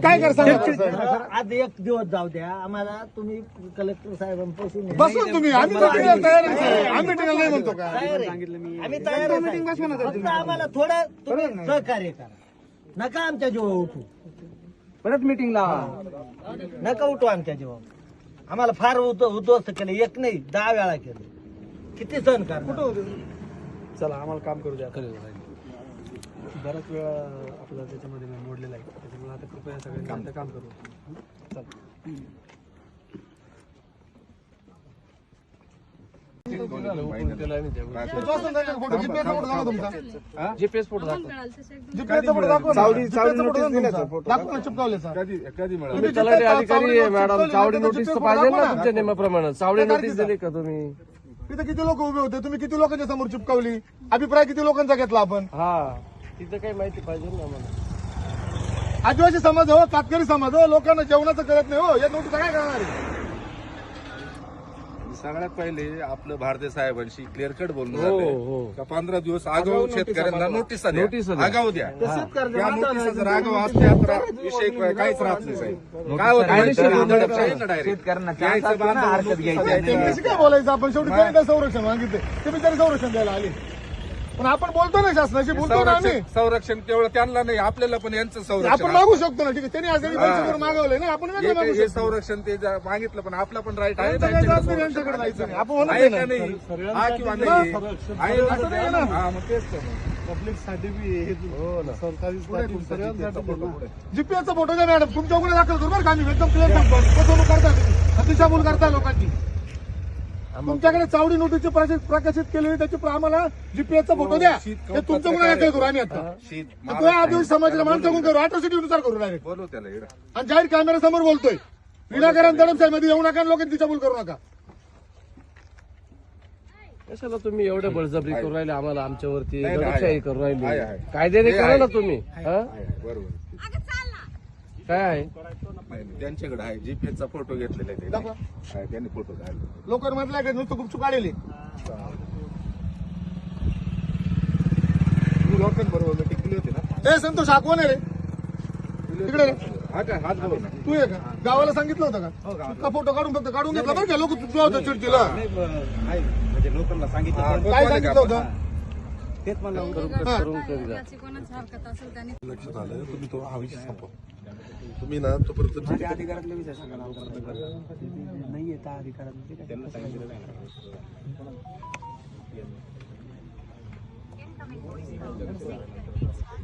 काय करता आज एक दिवस जाऊ द्या आम्हाला. तुम्ही कलेक्टर साहेबांपासून बसून तुम्ही आम्ही मीटिंगला तयार आहे. आम्ही मीटिंगला नाही म्हणतो का तयार आहे. आम्ही तयार आहे. फक्त आम्हाला थोडं तुम्ही सहकार्य करा. नका आमच्या जीवा उठू. परत मीटिंग लावा. नका उठू आमच्या जीवा. आम्हाला फार उद्ध्वस्त केलं. एक नाही 10 वेळा केलं. किती सहन करा. चला आम्हाला काम करू द्या. बऱ्याच वेळा आपला त्याच्यामध्ये मोडलेला आहे. त्याच्यामुळे आता कृपया सगळ्यांनी काम करू. जीपीएस फोटो तलाठी अधिकारी आहे मॅडम. चावडी नोटीस तर पाहिजे ना तुमच्या नियमाप्रमाणे. चावडी नोटीस दिली का तुम्ही? तिथे किती लोक उभे होते, तुम्ही किती लोकांच्या समोर चिपकावली, अभिप्राय किती लोकांचा घेतला आपण? हा तिथं काही माहिती पाहिजे ना आम्हाला. आदिवासी समाज हो, कातकरी समाज हो, लोकांना जेवणाचं करत नाही हो. या नोटीस काय करणार आहे? सगळ्यात पहिले आपलं भारतीय साहेबांशी क्लिअर कट बोलणं हो, झालंय हो. का 15 दिवस आगाऊ शेतकऱ्यांना नोटीस नोटीस द्या. आगाऊ द्या. त्या नोटीस जर आगाऊ असत्या तर विषय काहीच राहत नाही साहेब. काय होतं डायरेक्ट त्यांच्याशी काय बोलायचं आपण? शेवटी त्यांनी काय संरक्षण मागितले, ते बिचारे संरक्षण द्यायला आले. पण आपण बोलतो ना, शासनाशी बोलतो ना आम्ही. संरक्षण केवळ त्यांना नाही, आपल्याला पण यांचं आपण संरक्षण. मागू शकतो ना. ठीक आहे, त्यांनी आज पैसे मागवले ना, आपण वेगळं मागू हे शकतो. संरक्षण ते मागितलं पण आपला पण राईट आहे. त्यांचं काय जबाबदारी यांच्याकडे जायचं नाही. आपण म्हणत आहे नाही का ना. नाही? हा किंवा नाही आहे ना? हा मग तेच तर मग. जीपीएसचा फोटो द्या मॅडम. तुमच्या गुन्हे दाखल करू बरं का आम्ही. एकदम क्लिअर सांगतो. फसवणूक करता तुम्ही, अतिशाबूल करता लोकांची. तुमच्याकडे चावडी नोटीस प्रकाशित केलेली त्याची आम्हाला जीपीएसचा फोटो द्या. हे तुमच्या गुन्हे दाखल करू आम्ही आता. तो आदिवासी समाजाला माणसाकडून करू, अॅट्रॉसिटी नुसार करू डायरेक्ट. बोलू त्याला इकडं. आणि जाहीर कॅमेऱ्यासमोर बोलतोय. विनाकारण दडपशाहीमध्ये येऊ नका, लोकांनी दिशाभूल करू नका. कशाला तुम्ही एवढे बळजबरी करू राहिले आम्हाला? आमच्यावरती नाही, नाही, दडपशाही आहे. करू राहिली. आहे. कायद्याने हे करा आहे. ना तुम्ही. हा? बरोबर. काय आहे? नाही, त्यांच्याकडे आहे जीपीएसचा फोटो घेतलेला आहे दाखवा. त्यांनी. आहे, त्यांनी फोटो काढले. लोकांनी म्हटलं की नुसतं गुपचूप काढले. बरोबर मीटिंग केली होती ना. हे संतोष हा कोण आहे रे? तिकडे रे. हा काय हात बरोबर ना. तू आहे का? गावाला सांगितलं होतं का? का फोटो काढून फक्त काढून घेतला बरं का? लोक तुझ्या होतं चिडचिला. म्हणजे लोकांना सांगितलं काय सांगितलं होतं? तेच म्हणलं. करून करू द्या. कोणाची हरकत असेल त्याने लक्षात आलं. तुम्ही तो हा विषय संपवा. तुम्ही ना तोपर्यंत अधिकारातले विषय सांगा. नाहीये त्या अधिकारात. त्यांना सांगितलं